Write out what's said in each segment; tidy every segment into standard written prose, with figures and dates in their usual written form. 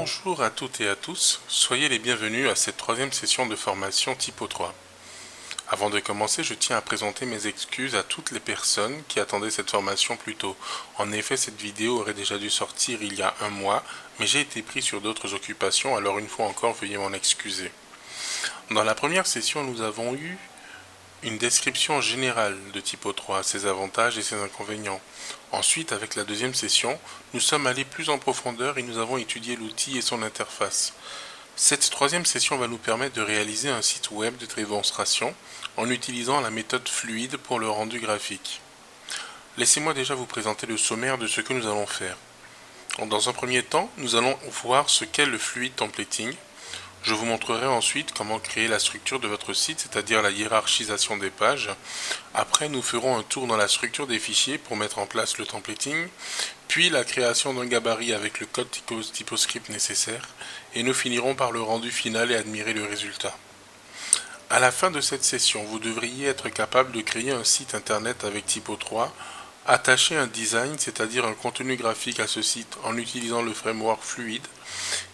Bonjour à toutes et à tous, soyez les bienvenus à cette troisième session de formation Typo 3. Avant de commencer, je tiens à présenter mes excuses à toutes les personnes qui attendaient cette formation plus tôt. En effet, cette vidéo aurait déjà dû sortir il y a un mois, mais j'ai été pris sur d'autres occupations, alors une fois encore, veuillez m'en excuser. Dans la première session, nous avons eu une description générale de Typo 3, ses avantages et ses inconvénients. Ensuite, avec la deuxième session, nous sommes allés plus en profondeur et nous avons étudié l'outil et son interface. Cette troisième session va nous permettre de réaliser un site web de démonstration en utilisant la méthode fluide pour le rendu graphique. Laissez-moi déjà vous présenter le sommaire de ce que nous allons faire. Dans un premier temps, nous allons voir ce qu'est le fluide templating. Je vous montrerai ensuite comment créer la structure de votre site, c'est-à-dire la hiérarchisation des pages. Après, nous ferons un tour dans la structure des fichiers pour mettre en place le templating, puis la création d'un gabarit avec le code TypoScript nécessaire, et nous finirons par le rendu final et admirer le résultat. À la fin de cette session, vous devriez être capable de créer un site internet avec Typo 3, attacher un design, c'est-à-dire un contenu graphique à ce site en utilisant le framework fluide,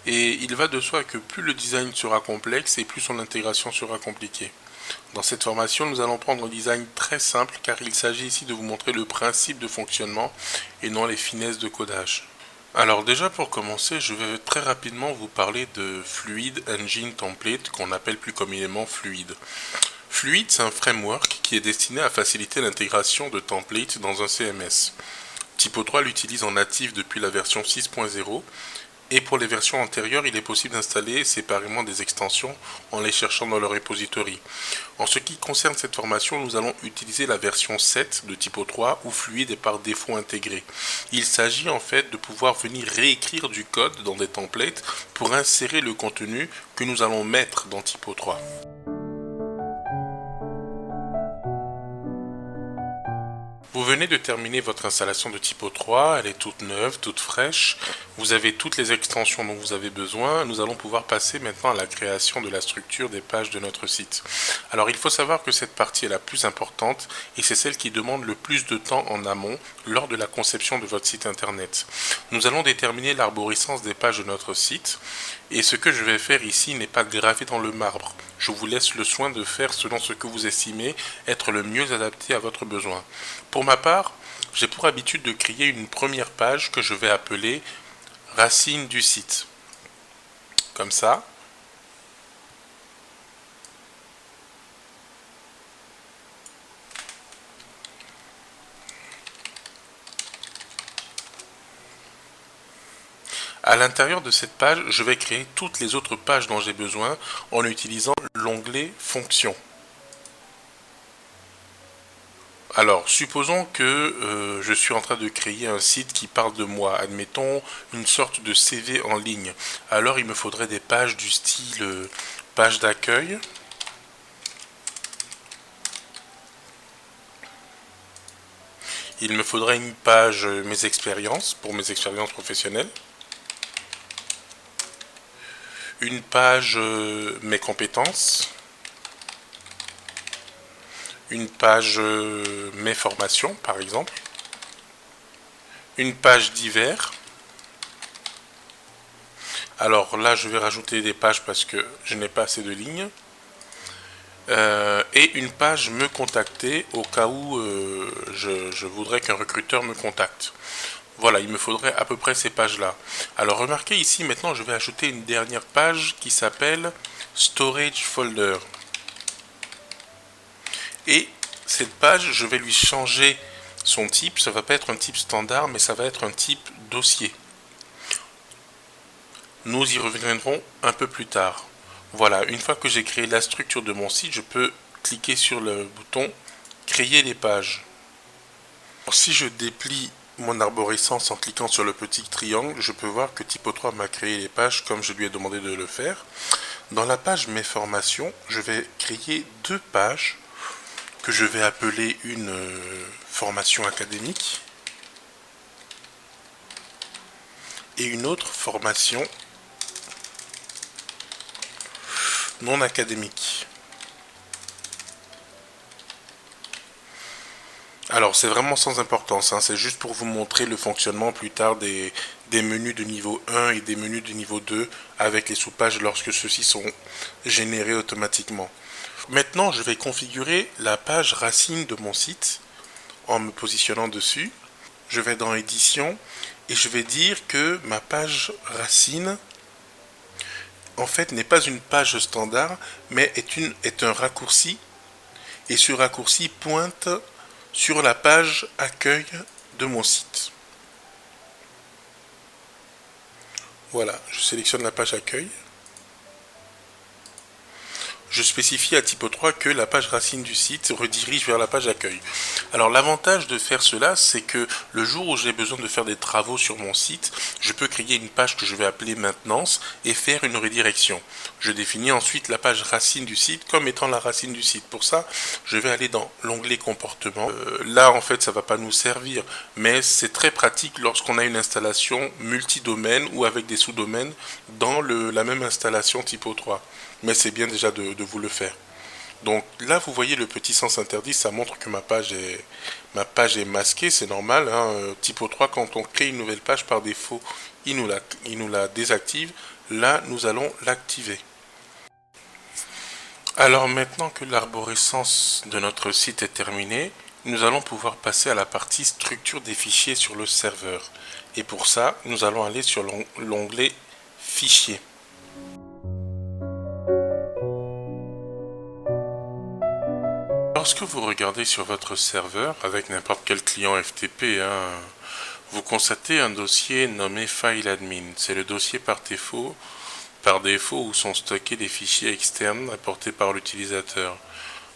et il va de soi que plus le design sera complexe et plus son intégration sera compliquée. Dans cette formation, nous allons prendre un design très simple car il s'agit ici de vous montrer le principe de fonctionnement et non les finesses de codage. Alors déjà pour commencer, je vais très rapidement vous parler de Fluid Engine Template qu'on appelle plus communément Fluid. Fluid, c'est un framework qui est destiné à faciliter l'intégration de templates dans un CMS. Typo 3 l'utilise en natif depuis la version 6.0 et pour les versions antérieures, il est possible d'installer séparément des extensions en les cherchant dans le repository. En ce qui concerne cette formation, nous allons utiliser la version 7 de Typo 3 où Fluid est par défaut intégré. Il s'agit en fait de pouvoir venir réécrire du code dans des templates pour insérer le contenu que nous allons mettre dans Typo 3. Vous venez de terminer votre installation de Typo 3, elle est toute neuve, toute fraîche. Vous avez toutes les extensions dont vous avez besoin. Nous allons pouvoir passer maintenant à la création de la structure des pages de notre site. Alors il faut savoir que cette partie est la plus importante et c'est celle qui demande le plus de temps en amont lors de la conception de votre site internet. Nous allons déterminer l'arborescence des pages de notre site et ce que je vais faire ici n'est pas gravé dans le marbre. Je vous laisse le soin de faire selon ce que vous estimez être le mieux adapté à votre besoin. Pour ma part, j'ai pour habitude de créer une première page que je vais appeler racine du site. Comme ça. À l'intérieur de cette page, je vais créer toutes les autres pages dont j'ai besoin en utilisant l'onglet Fonctions. Alors, supposons que je suis en train de créer un site qui parle de moi, admettons une sorte de CV en ligne. Alors, il me faudrait des pages du style page d'accueil. Il me faudrait une page mes expériences, pour mes expériences professionnelles. Une page mes compétences. Une page mes formations, par exemple. Une page divers. Alors là, je vais rajouter des pages parce que je n'ai pas assez de lignes. Et une page me contacter au cas où je voudrais qu'un recruteur me contacte. Voilà, il me faudrait à peu près ces pages-là. Alors remarquez ici, maintenant je vais ajouter une dernière page qui s'appelle Storage Folder. Et cette page, je vais lui changer son type. Ça ne va pas être un type standard, mais ça va être un type dossier. Nous y reviendrons un peu plus tard. Voilà, une fois que j'ai créé la structure de mon site, je peux cliquer sur le bouton Créer les pages. Alors, si je déplie mon arborescence en cliquant sur le petit triangle, je peux voir que Typo 3 m'a créé les pages comme je lui ai demandé de le faire. Dans la page Mes formations, je vais créer deux pages que je vais appeler une formation académique et une autre formation non académique. Alors c'est vraiment sans importance, hein, c'est juste pour vous montrer le fonctionnement plus tard des menus de niveau 1 et des menus de niveau 2 avec les sous-pages lorsque ceux-ci sont générés automatiquement. Maintenant je vais configurer la page racine de mon site en me positionnant dessus. Je vais dans édition et je vais dire que ma page racine en fait n'est pas une page standard mais est un raccourci, et ce raccourci pointe sur la page accueil de mon site. Voilà, je sélectionne la page accueil. Je spécifie à typo 3 que la page racine du site redirige vers la page accueil. Alors l'avantage de faire cela, c'est que le jour où j'ai besoin de faire des travaux sur mon site, je peux créer une page que je vais appeler maintenance et faire une redirection. Je définis ensuite la page racine du site comme étant la racine du site. Pour ça, je vais aller dans l'onglet comportement. Là, en fait, ça ne va pas nous servir, mais c'est très pratique lorsqu'on a une installation multi-domaine ou avec des sous-domaines dans la même installation typo 3. Mais c'est bien déjà de vous le faire. Donc là, vous voyez le petit sens interdit, ça montre que ma page est masquée, c'est normal. Hein. Typo 3, quand on crée une nouvelle page par défaut, il nous la désactive. Là, nous allons l'activer. Alors maintenant que l'arborescence de notre site est terminée, nous allons pouvoir passer à la partie structure des fichiers sur le serveur. Et pour ça, nous allons aller sur l'onglet Fichiers. Lorsque vous regardez sur votre serveur, avec n'importe quel client FTP, vous constatez un dossier nommé FileAdmin. C'est le dossier par défaut où sont stockés les fichiers externes apportés par l'utilisateur.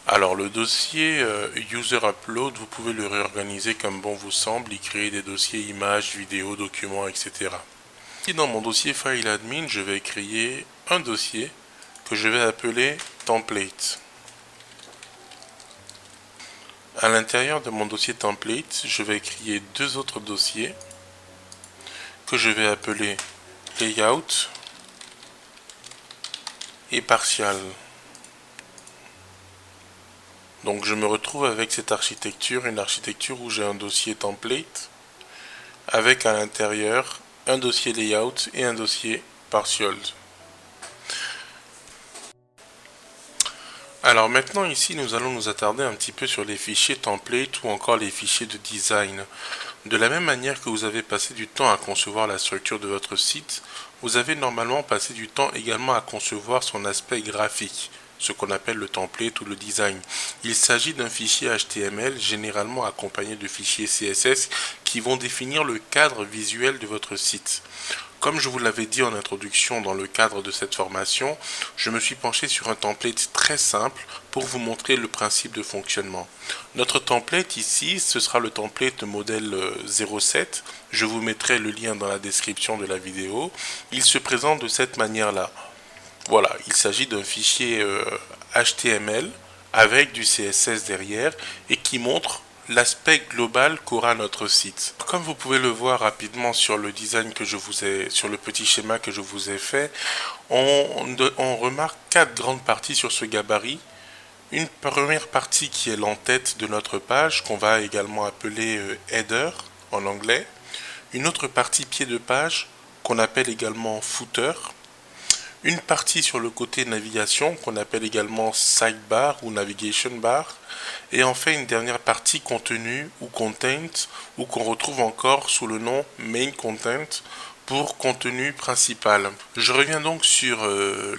Alors le dossier User Upload, vous pouvez le réorganiser comme bon vous semble, y créer des dossiers images, vidéos, documents, etc. Ici dans mon dossier FileAdmin, je vais créer un dossier que je vais appeler Template. À l'intérieur de mon dossier template, je vais créer deux autres dossiers que je vais appeler layout et partial. Donc je me retrouve avec cette architecture, une architecture où j'ai un dossier template avec à l'intérieur un dossier layout et un dossier partial. Alors maintenant ici nous allons nous attarder un petit peu sur les fichiers template ou encore les fichiers de design. De la même manière que vous avez passé du temps à concevoir la structure de votre site, vous avez normalement passé du temps également à concevoir son aspect graphique, ce qu'on appelle le template ou le design. Il s'agit d'un fichier HTML généralement accompagné de fichiers CSS qui vont définir le cadre visuel de votre site. Comme je vous l'avais dit en introduction dans le cadre de cette formation, je me suis penché sur un template très simple pour vous montrer le principe de fonctionnement. Notre template ici, ce sera le template modèle 07. Je vous mettrai le lien dans la description de la vidéo. Il se présente de cette manière-là. Voilà, il s'agit d'un fichier HTML avec du CSS derrière et qui montre l'aspect global qu'aura notre site. Comme vous pouvez le voir rapidement sur le design que je vous ai, sur le petit schéma que je vous ai fait, on remarque quatre grandes parties sur ce gabarit. Une première partie qui est l'entête de notre page, qu'on va également appeler header en anglais. Une autre partie pied de page, qu'on appelle également footer. Une partie sur le côté navigation, qu'on appelle également sidebar ou navigation bar. Et enfin une dernière partie contenu ou content, ou qu'on retrouve encore sous le nom main content pour contenu principal. Je reviens donc sur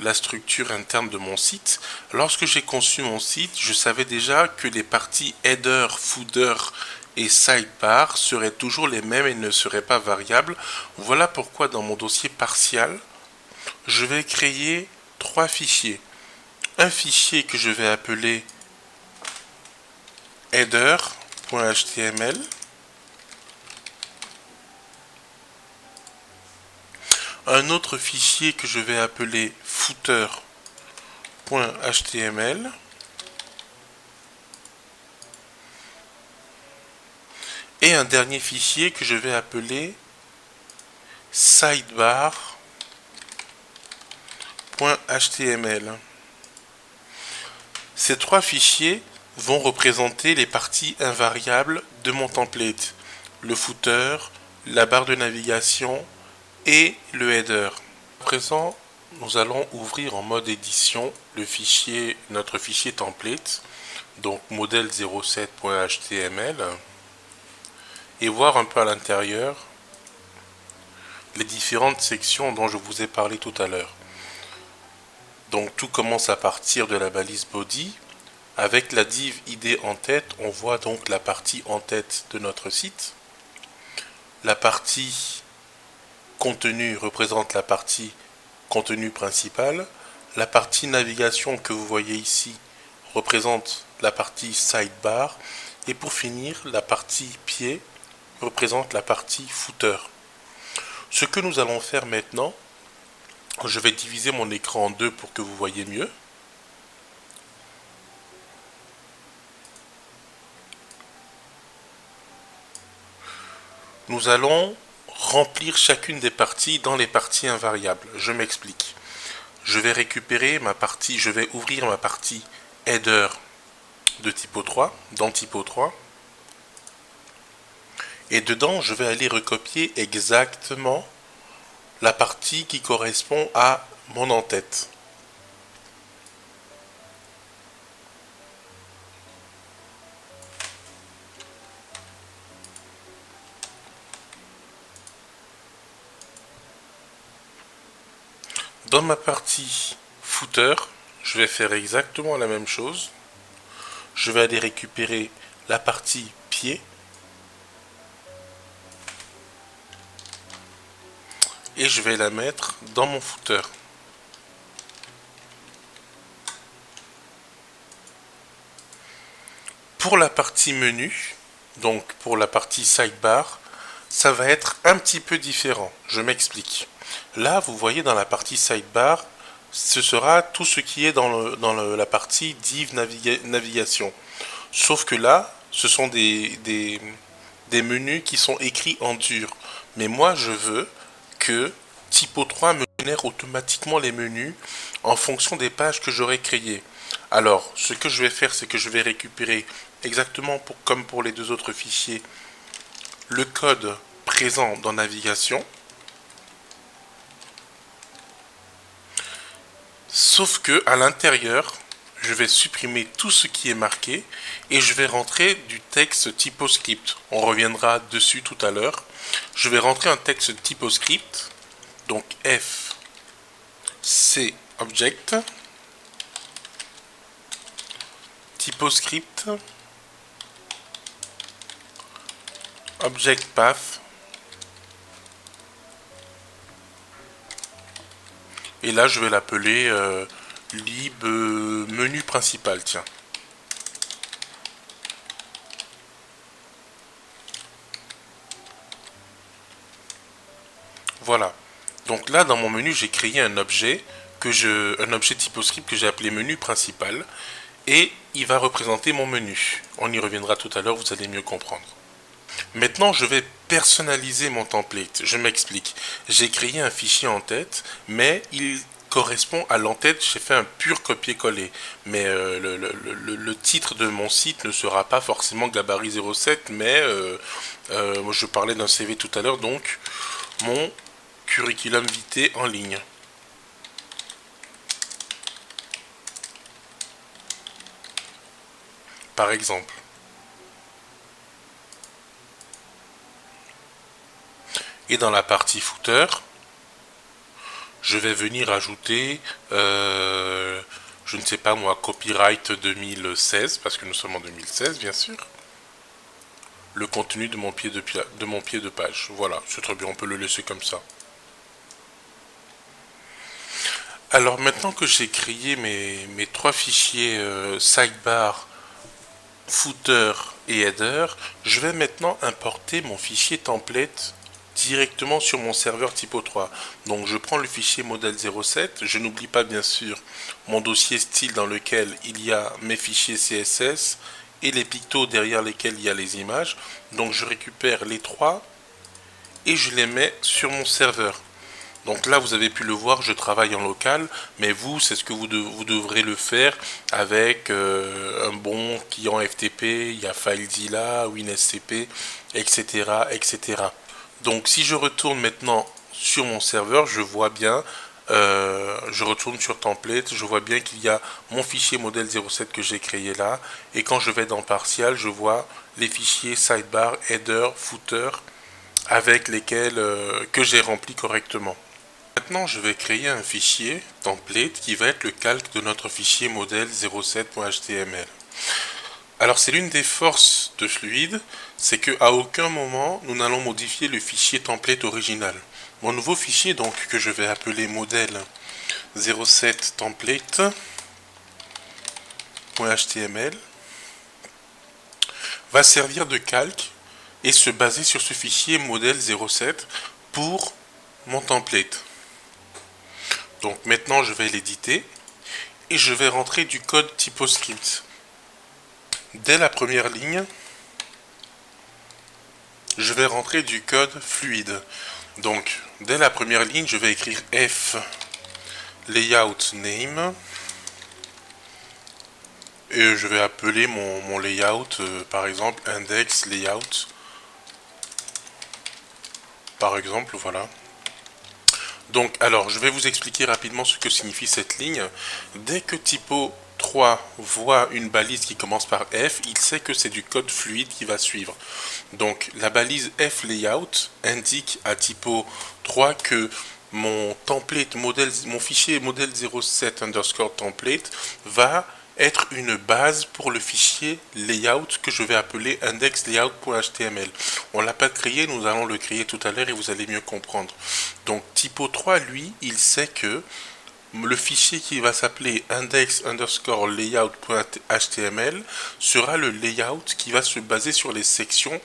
la structure interne de mon site. Lorsque j'ai conçu mon site, je savais déjà que les parties header, footer et sidebar seraient toujours les mêmes et ne seraient pas variables. Voilà pourquoi dans mon dossier partial, je vais créer trois fichiers. Un fichier que je vais appeler header.html, un autre fichier que je vais appeler footer.html et un dernier fichier que je vais appeler sidebar.html. Ces trois fichiers vont représenter les parties invariables de mon template. Le footer, la barre de navigation et le header. À présent, nous allons ouvrir en mode édition notre fichier template, donc modèle07.html, et voir un peu à l'intérieur les différentes sections dont je vous ai parlé tout à l'heure. Donc tout commence à partir de la balise body. Avec la div ID en tête, on voit donc la partie en tête de notre site. La partie contenu représente la partie contenu principal. La partie navigation que vous voyez ici représente la partie sidebar. Et pour finir, la partie pied représente la partie footer. Ce que nous allons faire maintenant, je vais diviser mon écran en deux pour que vous voyez mieux. Nous allons remplir chacune des parties dans les parties invariables. Je m'explique. Je vais ouvrir ma partie header de typo 3, dans typo 3. Et dedans, je vais aller recopier exactement la partie qui correspond à mon en-tête. Dans ma partie footer, je vais faire exactement la même chose. Je vais aller récupérer la partie pied et je vais la mettre dans mon footer. Pour la partie menu, donc pour la partie sidebar, ça va être un petit peu différent. Je m'explique. Là, vous voyez dans la partie sidebar, ce sera tout ce qui est dans la partie div navigation. Sauf que là, ce sont des menus qui sont écrits en dur. Mais moi, je veux que Typo 3 me génère automatiquement les menus en fonction des pages que j'aurai créées. Alors, ce que je vais faire, c'est que je vais récupérer exactement comme pour les deux autres fichiers, le code présent dans navigation. Sauf que à l'intérieur, je vais supprimer tout ce qui est marqué et je vais rentrer du texte typoscript. On reviendra dessus tout à l'heure. Je vais rentrer un texte typoscript, donc F, C, object, typoscript, object path, et là je vais l'appeler lib menu principal, tiens. Voilà. Donc là dans mon menu j'ai créé un objet typoscript que j'ai appelé menu principal et il va représenter mon menu. On y reviendra tout à l'heure, vous allez mieux comprendre. Maintenant, je vais personnaliser mon template. Je m'explique. J'ai créé un fichier en tête, mais il correspond à l'entête. J'ai fait un pur copier-coller. Mais le titre de mon site ne sera pas forcément Gabarit 07, mais moi je parlais d'un CV tout à l'heure, donc mon curriculum vitae en ligne. Par exemple. Et dans la partie footer, je vais venir ajouter, je ne sais pas moi, copyright 2016, parce que nous sommes en 2016 bien sûr, le contenu de mon pied de page. Voilà, c'est très bien, on peut le laisser comme ça. Alors maintenant que j'ai créé mes trois fichiers sidebar, footer et header, je vais maintenant importer mon fichier template directement sur mon serveur Typo 3. Donc je prends le fichier modèle 07, je n'oublie pas bien sûr mon dossier style dans lequel il y a mes fichiers CSS et les pictos derrière lesquels il y a les images. Donc je récupère les trois et je les mets sur mon serveur. Donc là, vous avez pu le voir, je travaille en local, mais vous, c'est ce que vous devrez le faire avec un bon sections qui ont FTP, il y a FileZilla, WinSCP, etc., etc. Donc si je retourne maintenant sur mon serveur, je vois bien, je retourne sur template, je vois bien qu'il y a mon fichier modèle 07 que j'ai créé là, et quand je vais dans partial, je vois les fichiers sidebar, header, footer, avec lesquels que j'ai rempli correctement. Maintenant, je vais créer un fichier template qui va être le calque de notre fichier modèle 07.html. Alors, c'est l'une des forces de Fluid, c'est qu'à aucun moment nous n'allons modifier le fichier template original. Mon nouveau fichier, donc, que je vais appeler modèle 07 template.html, va servir de calque et se baser sur ce fichier modèle 07 pour mon template. Donc maintenant je vais l'éditer et je vais rentrer du code TypoScript. Dès la première ligne, je vais rentrer du code fluide. Donc dès la première ligne, je vais écrire f layout name et je vais appeler mon layout par exemple index layout. Par exemple, voilà. Donc, alors, je vais vous expliquer rapidement ce que signifie cette ligne. Dès que Typo 3 voit une balise qui commence par F, il sait que c'est du code fluide qui va suivre. Donc, la balise F layout indique à Typo 3 que mon template modèle, mon fichier modèle 07 underscore template va être une base pour le fichier layout que je vais appeler indexlayout.html. On ne l'a pas créé, nous allons le créer tout à l'heure et vous allez mieux comprendre. Donc Typo 3, lui, il sait que le fichier qui va s'appeler index underscore layout.html sera le layout qui va se baser sur les sections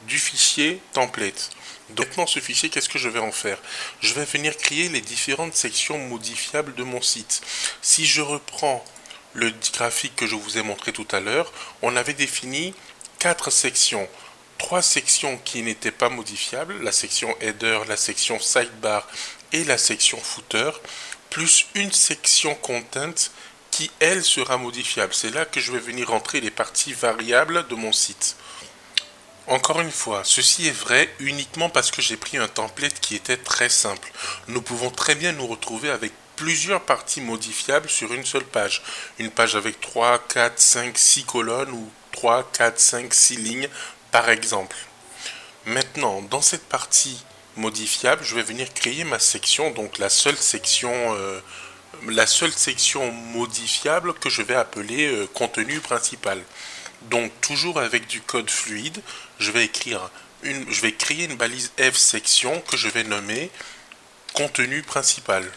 du fichier template. Donc maintenant ce fichier, qu'est-ce que je vais en faire? Je vais venir créer les différentes sections modifiables de mon site. Si je reprends le graphique que je vous ai montré tout à l'heure, on avait défini 4 sections. 3 sections qui n'étaient pas modifiables, la section header, la section sidebar et la section footer, plus une section content qui, elle, sera modifiable. C'est là que je vais venir rentrer les parties variables de mon site. Encore une fois, ceci est vrai uniquement parce que j'ai pris un template qui était très simple. Nous pouvons très bien nous retrouver avec plusieurs parties modifiables sur une seule page. Une page avec 3, 4, 5, 6 colonnes ou 3, 4, 5, 6 lignes par exemple. Maintenant, dans cette partie modifiable, je vais venir créer ma section, donc la seule section modifiable que je vais appeler contenu principal. Donc toujours avec du code fluide, je vais créer une balise f section que je vais nommer contenu principal.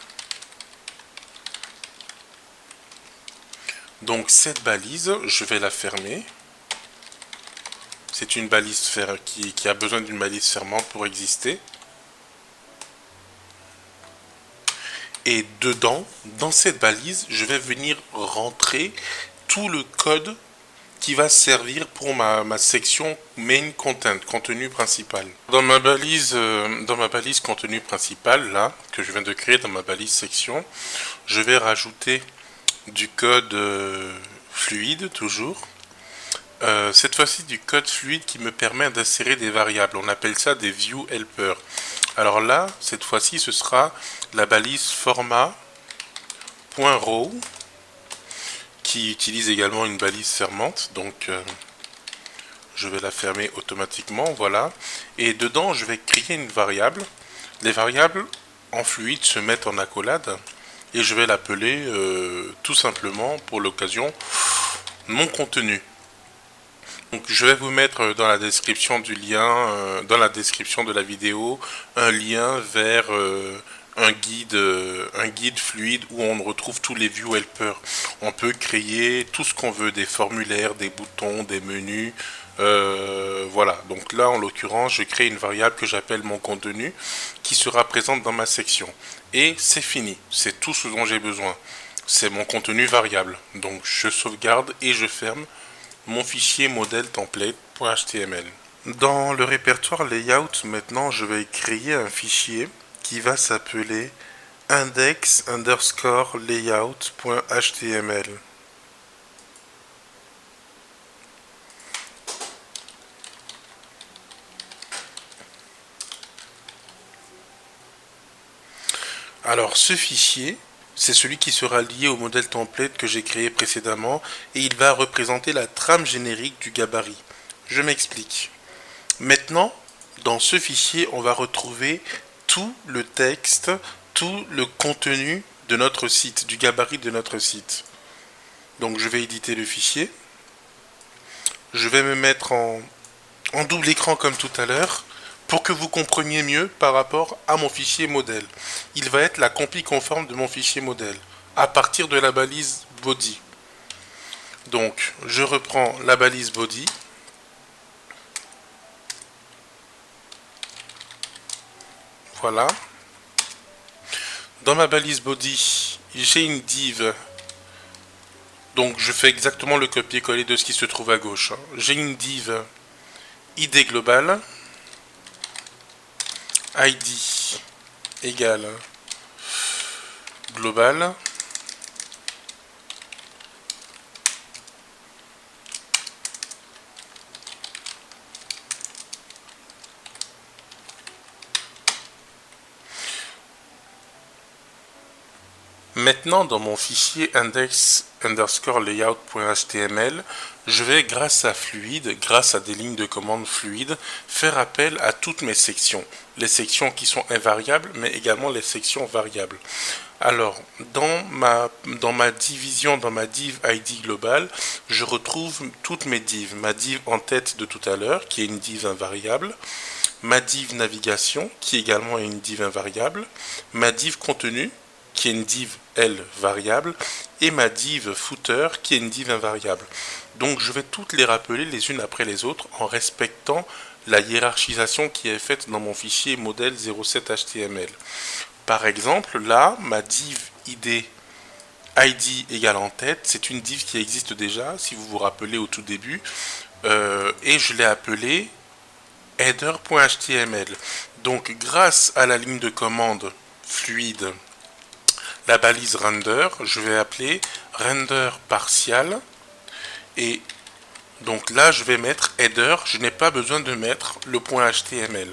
Donc cette balise, je vais la fermer. C'est une balise qui a besoin d'une balise fermante pour exister. Et dedans, dans cette balise, je vais venir rentrer tout le code qui va servir pour ma section main content, contenu principal. Dans ma balise contenu principal, là, que je viens de créer dans ma balise section, je vais rajouter du code fluide, toujours. Cette fois-ci du code fluide qui me permet d'insérer des variables. On appelle ça des view helper. Alors là, cette fois-ci, ce sera la balise format.row qui utilise également une balise fermante. Donc, je vais la fermer automatiquement. Voilà. Et dedans, je vais créer une variable. Les variables en fluide se mettent en accolade. Et je vais l'appeler tout simplement, pour l'occasion, mon contenu. Donc je vais vous mettre dans la description du lien, dans la description de la vidéo, un lien vers un guide fluide où on retrouve tous les view helpers. On peut créer tout ce qu'on veut, des formulaires, des boutons, des menus. Voilà, donc là en l'occurrence je crée une variable que j'appelle mon contenu qui sera présente dans ma section. Et c'est fini, c'est tout ce dont j'ai besoin. C'est mon contenu variable. Donc je sauvegarde et je ferme mon fichier modèle template.html. Dans le répertoire layout, maintenant, je vais créer un fichier qui va s'appeler index underscore layout.html. Alors ce fichier, c'est celui qui sera lié au modèle template que j'ai créé précédemment et il va représenter la trame générique du gabarit. Je m'explique. Maintenant, dans ce fichier, on va retrouver tout le texte, tout le contenu de notre site, du gabarit de notre site. Donc je vais éditer le fichier. Je vais me mettre en double écran comme tout à l'heure pour que vous compreniez mieux par rapport à mon fichier modèle. Il va être la copie conforme de mon fichier modèle à partir de la balise body. Donc je reprends la balise body. Voilà. Dans ma balise body, j'ai une div. Donc je fais exactement le copier-coller de ce qui se trouve à gauche. J'ai une div ID global, ID égale global. Maintenant, dans mon fichier index_layout.html, je vais, grâce à Fluid, grâce à des lignes de commande fluides, faire appel à toutes mes sections. Les sections qui sont invariables, mais également les sections variables. Alors, dans ma division, dans ma div ID global, je retrouve toutes mes divs. Ma div en tête de tout à l'heure, qui est une div invariable. Ma div navigation, qui également est une div invariable. Ma div contenu, qui est une div L variable, et ma div footer, qui est une div invariable. Donc je vais toutes les rappeler les unes après les autres en respectant la hiérarchisation qui est faite dans mon fichier modèle 07HTML. Par exemple, là, ma div ID égale en tête, c'est une div qui existe déjà, si vous vous rappelez au tout début, et je l'ai appelée header.html. Donc grâce à la ligne de commande fluide, la balise render, je vais appeler render partial, et donc là je vais mettre header, je n'ai pas besoin de mettre le point HTML.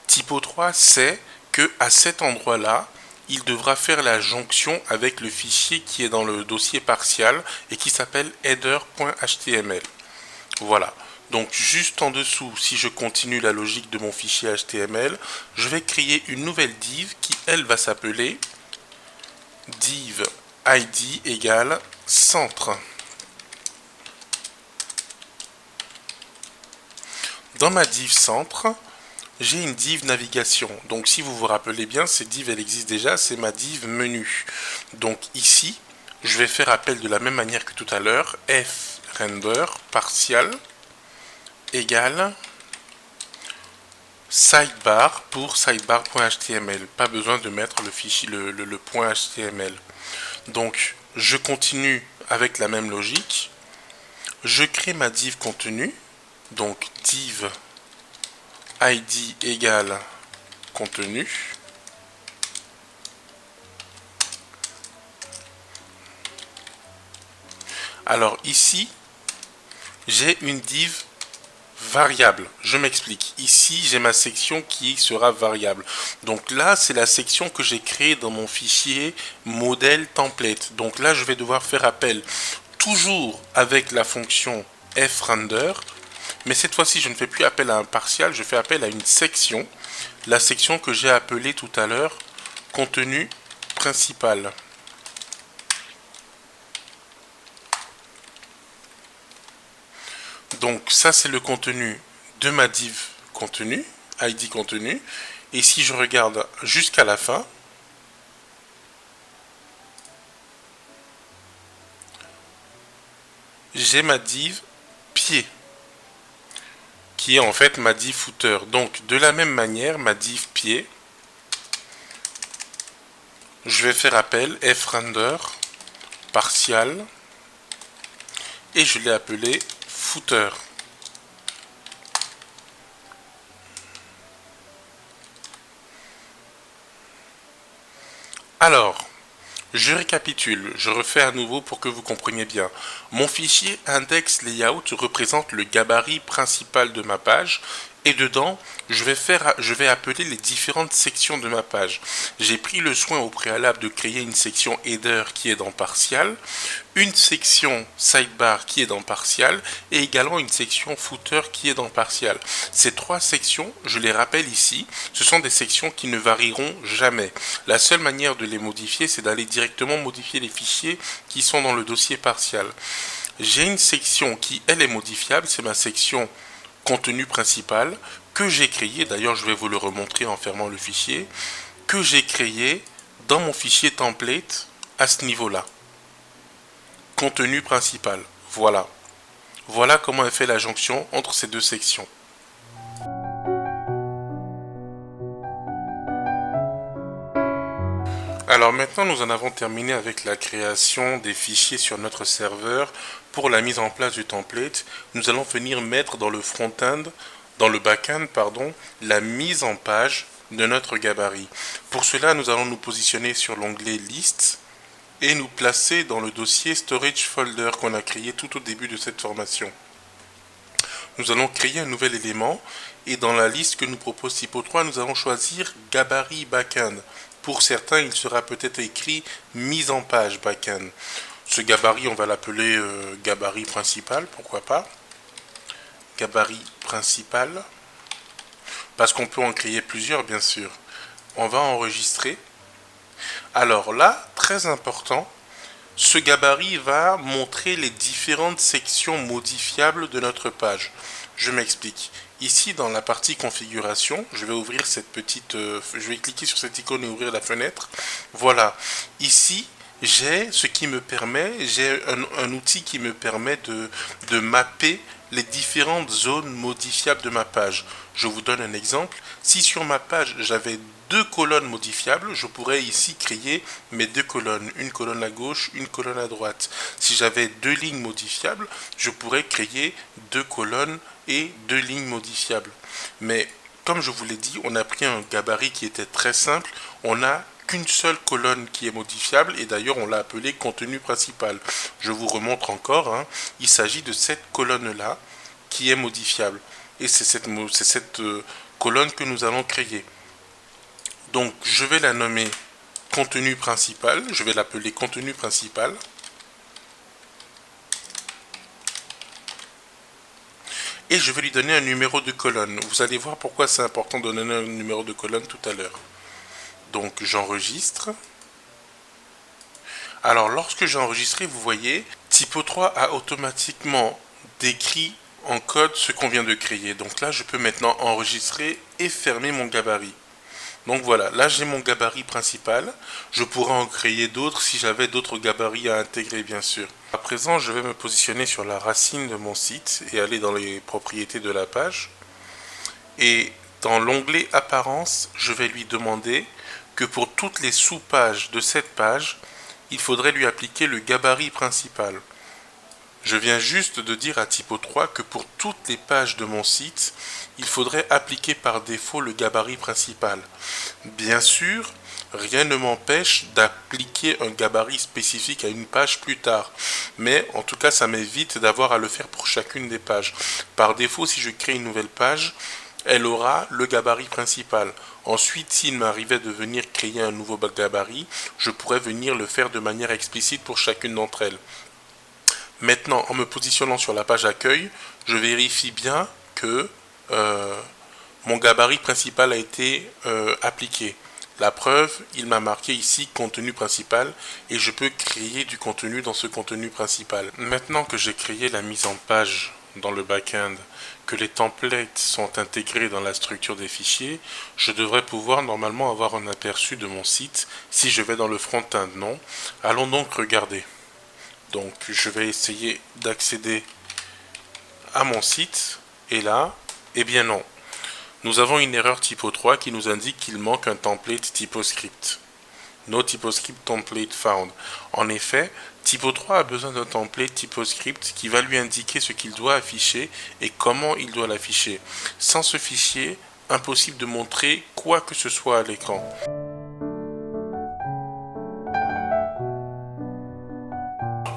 Typo 3 sait que à cet endroit là il devra faire la jonction avec le fichier qui est dans le dossier partial et qui s'appelle header.html. Voilà. Donc juste en dessous, si je continue la logique de mon fichier HTML, je vais créer une nouvelle div qui elle va s'appeler div ID égale centre. Dans ma div centre, j'ai une div navigation. Donc si vous vous rappelez bien, cette div elle existe déjà, c'est ma div menu. Donc ici, je vais faire appel de la même manière que tout à l'heure, f_render partial égale sidebar pour sidebar.html. Pas besoin de mettre le fichier le point HTML. Donc je continue avec la même logique. Je crée ma div contenu. Donc div ID égale contenu. Alors ici, j'ai une div variable. Je m'explique. Ici, j'ai ma section qui sera variable. Donc là, c'est la section que j'ai créée dans mon fichier modèle template. Donc là, je vais devoir faire appel toujours avec la fonction fRender. Mais cette fois-ci, je ne fais plus appel à un partial, je fais appel à une section. La section que j'ai appelée tout à l'heure contenu principal. Donc ça c'est le contenu de ma div contenu, ID contenu. Et si je regarde jusqu'à la fin, j'ai ma div pied, qui est en fait ma div footer. Donc de la même manière, ma div pied, je vais faire appel fRender partial et je l'ai appelé footer. Alors, je récapitule, je refais à nouveau pour que vous compreniez bien. Mon fichier index layout représente le gabarit principal de ma page Et dedans, je vais appeler les différentes sections de ma page. J'ai pris le soin au préalable de créer une section header qui est dans partial, une section sidebar qui est dans partial et également une section footer qui est dans partial. Ces trois sections, je les rappelle ici, ce sont des sections qui ne varieront jamais. La seule manière de les modifier, c'est d'aller directement modifier les fichiers qui sont dans le dossier partial. J'ai une section qui, elle, est modifiable, c'est ma section contenu principal que j'ai créé, d'ailleurs je vais vous le remontrer en fermant le fichier, que j'ai créé dans mon fichier template à ce niveau-là. Contenu principal, voilà. Voilà comment est fait la jonction entre ces deux sections. Alors maintenant nous en avons terminé avec la création des fichiers sur notre serveur. Pour la mise en place du template, nous allons venir mettre dans le front-end, dans le back-end, pardon, la mise en page de notre gabarit. Pour cela, nous allons nous positionner sur l'onglet List et nous placer dans le dossier Storage Folder qu'on a créé tout au début de cette formation. Nous allons créer un nouvel élément et dans la liste que nous propose Typo3, nous allons choisir Gabarit Backend. Pour certains, il sera peut-être écrit mise en page backend. Ce gabarit, on va l'appeler gabarit principal, pourquoi pas. Gabarit principal. Parce qu'on peut en créer plusieurs, bien sûr. On va enregistrer. Alors là, très important, ce gabarit va montrer les différentes sections modifiables de notre page. Je m'explique. Ici, dans la partie configuration, je vais ouvrir cette petite... je vais cliquer sur cette icône et ouvrir la fenêtre. Voilà. Ici, j'ai ce qui me permet, j'ai un outil qui me permet de mapper les différentes zones modifiables de ma page. Je vous donne un exemple. Si sur ma page, j'avais deux colonnes modifiables, je pourrais ici créer mes deux colonnes, une colonne à gauche, une colonne à droite. Si j'avais deux lignes modifiables, je pourrais créer deux colonnes et deux lignes modifiables. Mais comme je vous l'ai dit, on a pris un gabarit qui était très simple, on n'a qu'une seule colonne qui est modifiable et d'ailleurs on l'a appelé contenu principal. Je vous remontre encore, hein, il s'agit de cette colonne-là qui est modifiable et c'est cette colonne que nous allons créer. Donc je vais la nommer contenu principal, je vais l'appeler contenu principal. Et je vais lui donner un numéro de colonne. Vous allez voir pourquoi c'est important de donner un numéro de colonne tout à l'heure. Donc j'enregistre. Alors lorsque j'ai enregistré, vous voyez, Typo3 a automatiquement décrit en code ce qu'on vient de créer. Donc là, je peux maintenant enregistrer et fermer mon gabarit. Donc voilà, là j'ai mon gabarit principal. Je pourrais en créer d'autres si j'avais d'autres gabarits à intégrer, bien sûr. À présent, je vais me positionner sur la racine de mon site et aller dans les propriétés de la page. Et dans l'onglet Apparence, je vais lui demander que pour toutes les sous-pages de cette page, il faudrait lui appliquer le gabarit principal. Je viens juste de dire à Typo3 que pour toutes les pages de mon site, il faudrait appliquer par défaut le gabarit principal. Bien sûr, rien ne m'empêche d'appliquer un gabarit spécifique à une page plus tard. Mais en tout cas, ça m'évite d'avoir à le faire pour chacune des pages. Par défaut, si je crée une nouvelle page, elle aura le gabarit principal. Ensuite, s'il m'arrivait de venir créer un nouveau gabarit, je pourrais venir le faire de manière explicite pour chacune d'entre elles. Maintenant, en me positionnant sur la page accueil, je vérifie bien que mon gabarit principal a été appliqué. La preuve, il m'a marqué ici contenu principal et je peux créer du contenu dans ce contenu principal. Maintenant que j'ai créé la mise en page dans le back-end, que les templates sont intégrés dans la structure des fichiers, je devrais pouvoir normalement avoir un aperçu de mon site si je vais dans le front-end, non? Allons donc regarder. Donc je vais essayer d'accéder à mon site et là, eh bien non. Nous avons une erreur Typo3 qui nous indique qu'il manque un template TypoScript. No TypoScript template found. En effet, Typo3 a besoin d'un template TypoScript qui va lui indiquer ce qu'il doit afficher et comment il doit l'afficher. Sans ce fichier, impossible de montrer quoi que ce soit à l'écran.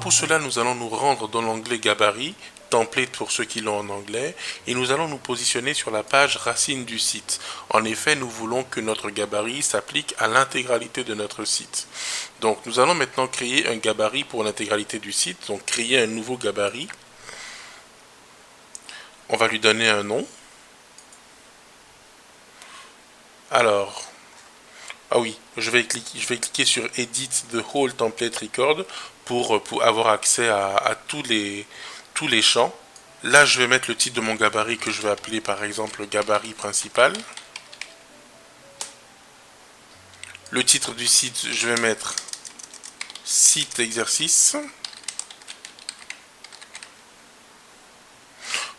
Pour cela, nous allons nous rendre dans l'onglet Gabarit, template pour ceux qui l'ont en anglais, et nous allons nous positionner sur la page racine du site. En effet, nous voulons que notre gabarit s'applique à l'intégralité de notre site. Donc nous allons maintenant créer un gabarit pour l'intégralité du site, donc créer un nouveau gabarit. On va lui donner un nom. Alors, ah oui, je vais cliquer sur Edit the whole template record pour avoir accès à tous les champs. Là, je vais mettre le titre de mon gabarit que je vais appeler par exemple gabarit principal. Le titre du site, je vais mettre site exercice.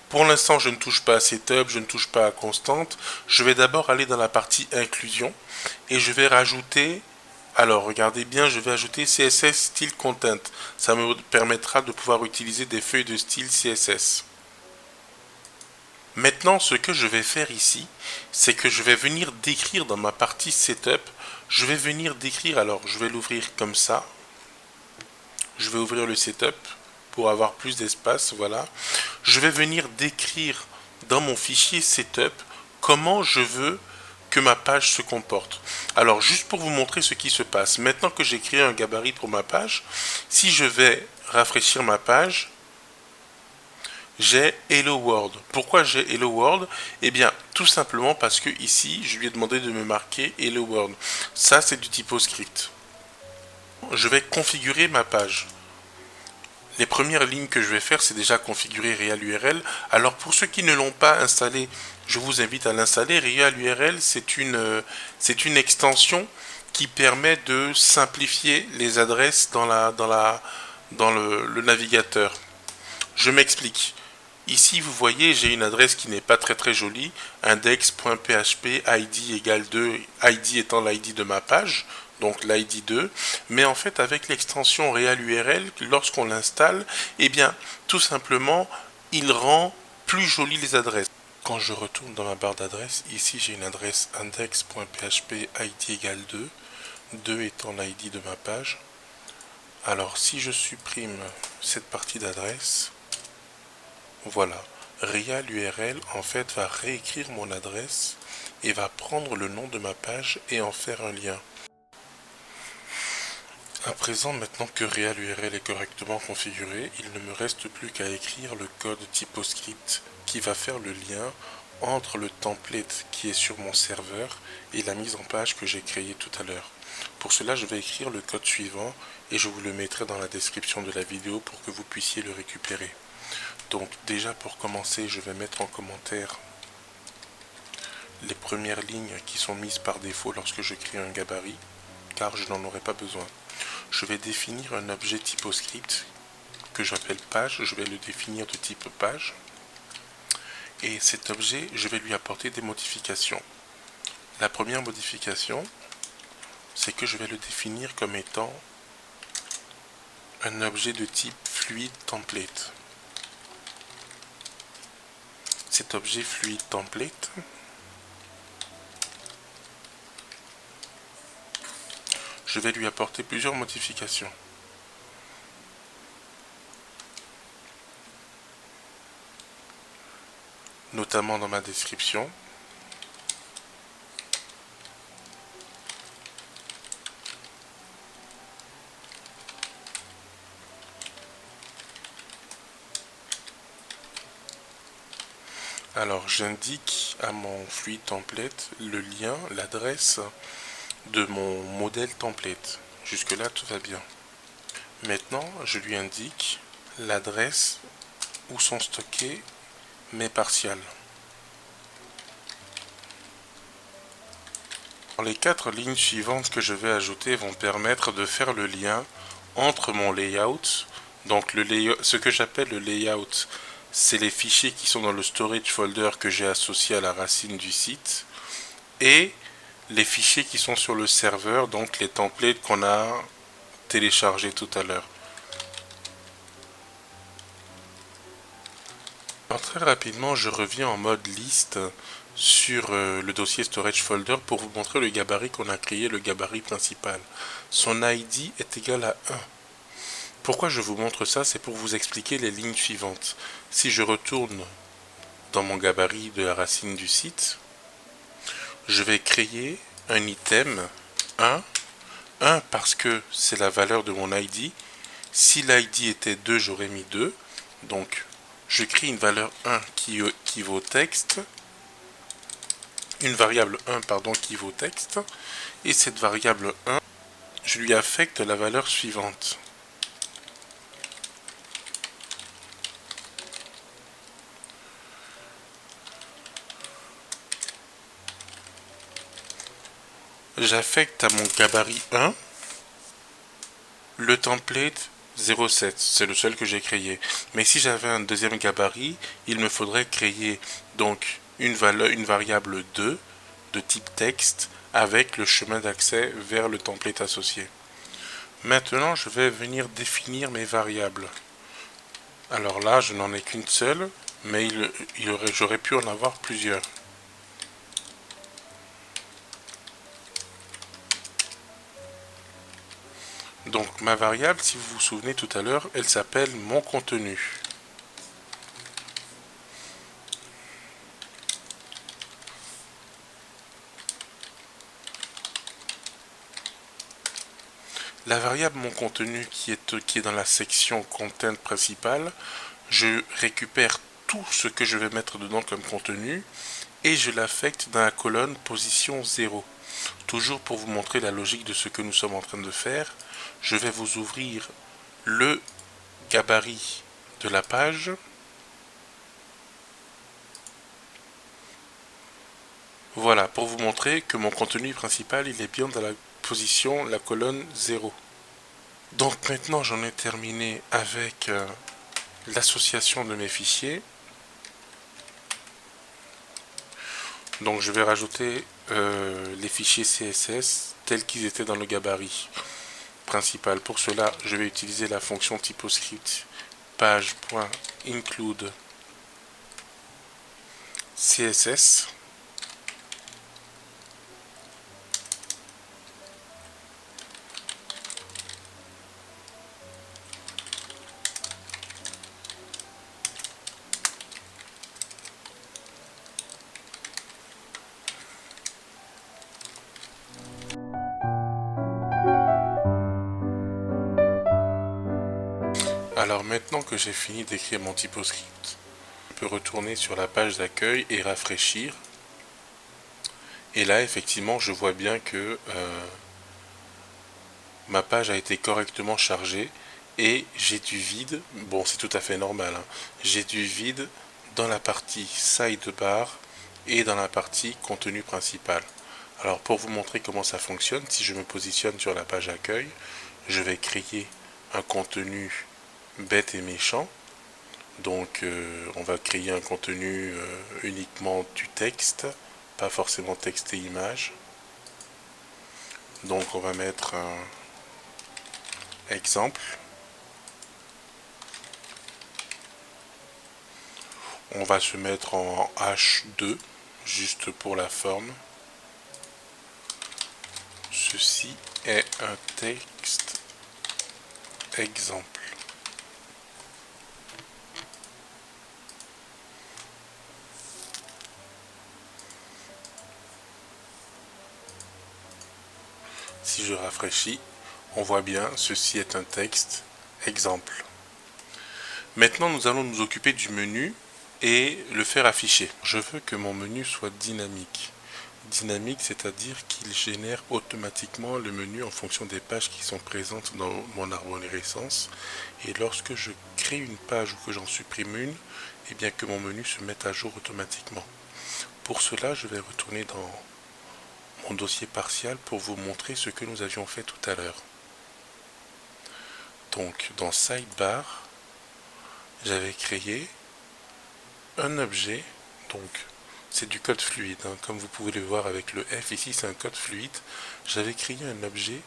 Pour l'instant, je ne touche pas à Setup, je ne touche pas à Constante. Je vais d'abord aller dans la partie Inclusion et je vais rajouter, alors regardez bien, je vais ajouter CSS Style Content. Ça me permettra de pouvoir utiliser des feuilles de style CSS. Maintenant, ce que je vais faire ici, c'est que je vais venir décrire dans ma partie Setup, je vais venir décrire, alors je vais l'ouvrir comme ça. Je vais ouvrir le Setup pour avoir plus d'espace, voilà. Je vais venir décrire dans mon fichier setup comment je veux que ma page se comporte. Alors juste pour vous montrer ce qui se passe, maintenant que j'ai créé un gabarit pour ma page, si je vais rafraîchir ma page, j'ai Hello World. Pourquoi j'ai Hello World? Eh bien, tout simplement parce que ici, je lui ai demandé de me marquer Hello World. Ça, c'est du TypoScript. Je vais configurer ma page. Les premières lignes que je vais faire, c'est déjà configurer RealURL. Alors pour ceux qui ne l'ont pas installé, je vous invite à l'installer. RealURL, c'est une extension qui permet de simplifier les adresses dans le navigateur. Je m'explique. Ici, vous voyez, j'ai une adresse qui n'est pas très jolie, index.php id égale 2, id étant l'id de ma page, donc l'id 2, mais en fait avec l'extension RealURL, lorsqu'on l'installe, eh bien, tout simplement, il rend plus jolies les adresses. Quand je retourne dans ma barre d'adresse, ici j'ai une adresse index.php id égale 2, 2 étant l'id de ma page. Alors si je supprime cette partie d'adresse, voilà, RealURL en fait va réécrire mon adresse et va prendre le nom de ma page et en faire un lien. À présent, maintenant que RealURL est correctement configuré, il ne me reste plus qu'à écrire le code TypoScript qui va faire le lien entre le template qui est sur mon serveur et la mise en page que j'ai créée tout à l'heure. Pour cela, je vais écrire le code suivant et je vous le mettrai dans la description de la vidéo pour que vous puissiez le récupérer. Donc déjà pour commencer, je vais mettre en commentaire les premières lignes qui sont mises par défaut lorsque je crée un gabarit, car je n'en aurai pas besoin. Je vais définir un objet TypoScript que j'appelle page, je vais le définir de type page. Et cet objet, je vais lui apporter des modifications. La première modification, c'est que je vais le définir comme étant un objet de type fluid template. Cet objet fluid template, je vais lui apporter plusieurs modifications. Notamment dans ma description. Alors j'indique à mon fluid template le lien, l'adresse de mon modèle template. Jusque là tout va bien. Maintenant je lui indique l'adresse où sont stockés mes partials. Les 4 lignes suivantes que je vais ajouter vont permettre de faire le lien entre mon layout, donc ce que j'appelle le layout, c'est les fichiers qui sont dans le storage folder que j'ai associé à la racine du site, et les fichiers qui sont sur le serveur, donc les templates qu'on a téléchargés tout à l'heure. Alors très rapidement, je reviens en mode liste sur le dossier storage folder pour vous montrer le gabarit qu'on a créé, le gabarit principal. Son ID est égal à 1. Pourquoi je vous montre ça? C'est pour vous expliquer les lignes suivantes. Si je retourne dans mon gabarit de la racine du site, je vais créer un item 1. 1 parce que c'est la valeur de mon ID. Si l'ID était 2, j'aurais mis 2. Donc, je crée une valeur 1 qui vaut texte. Une variable 1, pardon, qui vaut texte. Et cette variable 1, je lui affecte la valeur suivante. J'affecte à mon gabarit 1 le template 07, c'est le seul que j'ai créé. Mais si j'avais un deuxième gabarit, il me faudrait créer donc une variable 2 de type texte avec le chemin d'accès vers le template associé. Maintenant, je vais venir définir mes variables. Alors là, je n'en ai qu'une seule, mais j'aurais pu en avoir plusieurs. Donc ma variable, si vous vous souvenez tout à l'heure, elle s'appelle mon contenu. La variable mon contenu qui est dans la section content principale, je récupère tout ce que je vais mettre dedans comme contenu et je l'affecte dans la colonne position 0. Toujours pour vous montrer la logique de ce que nous sommes en train de faire, je vais vous ouvrir le gabarit de la page. Voilà, pour vous montrer que mon contenu principal, il est bien dans la colonne 0. Donc maintenant, j'en ai terminé avec l'association de mes fichiers. Donc je vais rajouter les fichiers CSS tels qu'ils étaient dans le gabarit principal. Pour cela, je vais utiliser la fonction typoscript page.include CSS. Alors maintenant que j'ai fini d'écrire mon typoscript, je peux retourner sur la page d'accueil et rafraîchir. Et là, effectivement, je vois bien que ma page a été correctement chargée et j'ai du vide. Bon, c'est tout à fait normal, hein. J'ai du vide dans la partie sidebar et dans la partie contenu principal. Alors pour vous montrer comment ça fonctionne, si je me positionne sur la page accueil, je vais créer un contenu bête et méchant. Donc on va créer un contenu uniquement du texte, pas forcément texte et image. Donc on va mettre un exemple. On va se mettre en H2, juste pour la forme. Ceci est un texte exemple. Si je rafraîchis, on voit bien, ceci est un texte exemple. Maintenant, nous allons nous occuper du menu et le faire afficher. Je veux que mon menu soit dynamique. Dynamique, c'est-à-dire qu'il génère automatiquement le menu en fonction des pages qui sont présentes dans mon arborescence. Et lorsque je crée une page ou que j'en supprime une, eh bien que mon menu se mette à jour automatiquement. Pour cela, je vais retourner dans mon dossier partial pour vous montrer ce que nous avions fait tout à l'heure. Donc, dans Sidebar, j'avais créé un objet, donc c'est du code fluide, hein, comme vous pouvez le voir avec le F ici, c'est un code fluide. J'avais créé un objet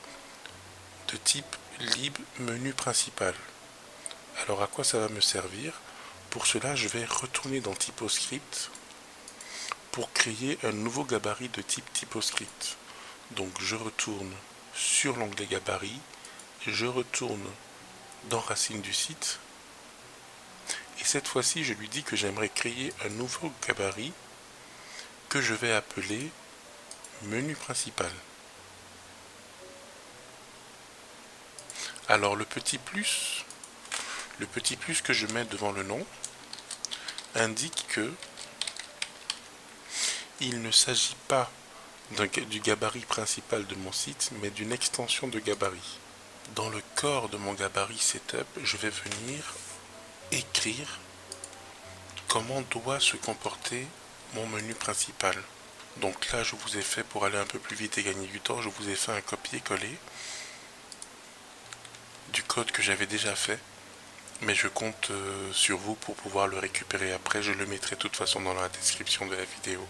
de type lib menu principal. Alors à quoi ça va me servir? Pour cela, je vais retourner dans typoscript pour créer un nouveau gabarit de type typoscript. Donc je retourne sur l'onglet gabarit, je retourne dans Racine du site. Et cette fois-ci, je lui dis que j'aimerais créer un nouveau gabarit que je vais appeler menu principal. Alors le petit plus que je mets devant le nom indique que il ne s'agit pas du gabarit principal de mon site, mais d'une extension de gabarit. Dans le corps de mon gabarit setup, je vais venir écrire comment doit se comporter mon menu principal. Donc là, je vous ai fait, pour aller un peu plus vite et gagner du temps, je vous ai fait un copier-coller du code que j'avais déjà fait. Mais je compte sur vous pour pouvoir le récupérer après. Je le mettrai de toute façon dans la description de la vidéo.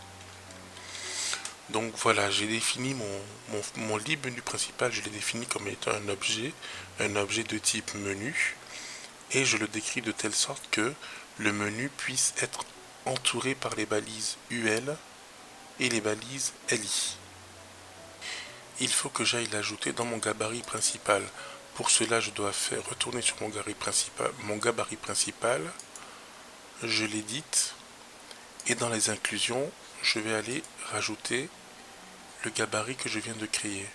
Donc voilà, j'ai défini mon lib menu principal, je l'ai défini comme étant un objet de type menu. Et je le décris de telle sorte que le menu puisse être entouré par les balises UL et les balises LI. Il faut que j'aille l'ajouter dans mon gabarit principal. Pour cela, je dois faire retourner sur mon gabarit principal, je l'édite, et dans les inclusions, je vais aller rajouter le gabarit que je viens de créer.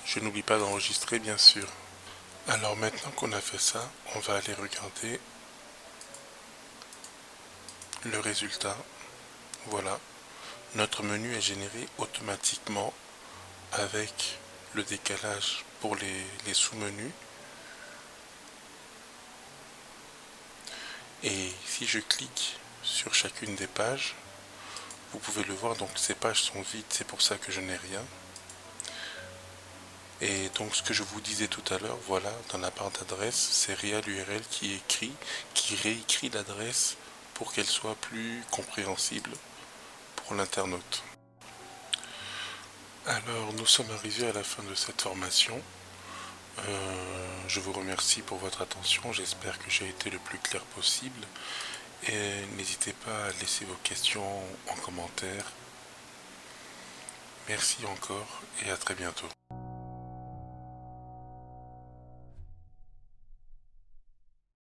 Je n'oublie pas d'enregistrer, bien sûr. Alors maintenant qu'on a fait ça, on va aller regarder le résultat. Voilà, notre menu est généré automatiquement avec le décalage pour les sous-menus. Et si je clique sur chacune des pages, vous pouvez le voir, donc ces pages sont vides, c'est pour ça que je n'ai rien. Et donc ce que je vous disais tout à l'heure, voilà, dans la barre d'adresse, c'est RealURL qui réécrit l'adresse pour qu'elle soit plus compréhensible pour l'internaute. Alors nous sommes arrivés à la fin de cette formation. Je vous remercie pour votre attention, j'espère que j'ai été le plus clair possible. Et n'hésitez pas à laisser vos questions en commentaire. Merci encore et à très bientôt.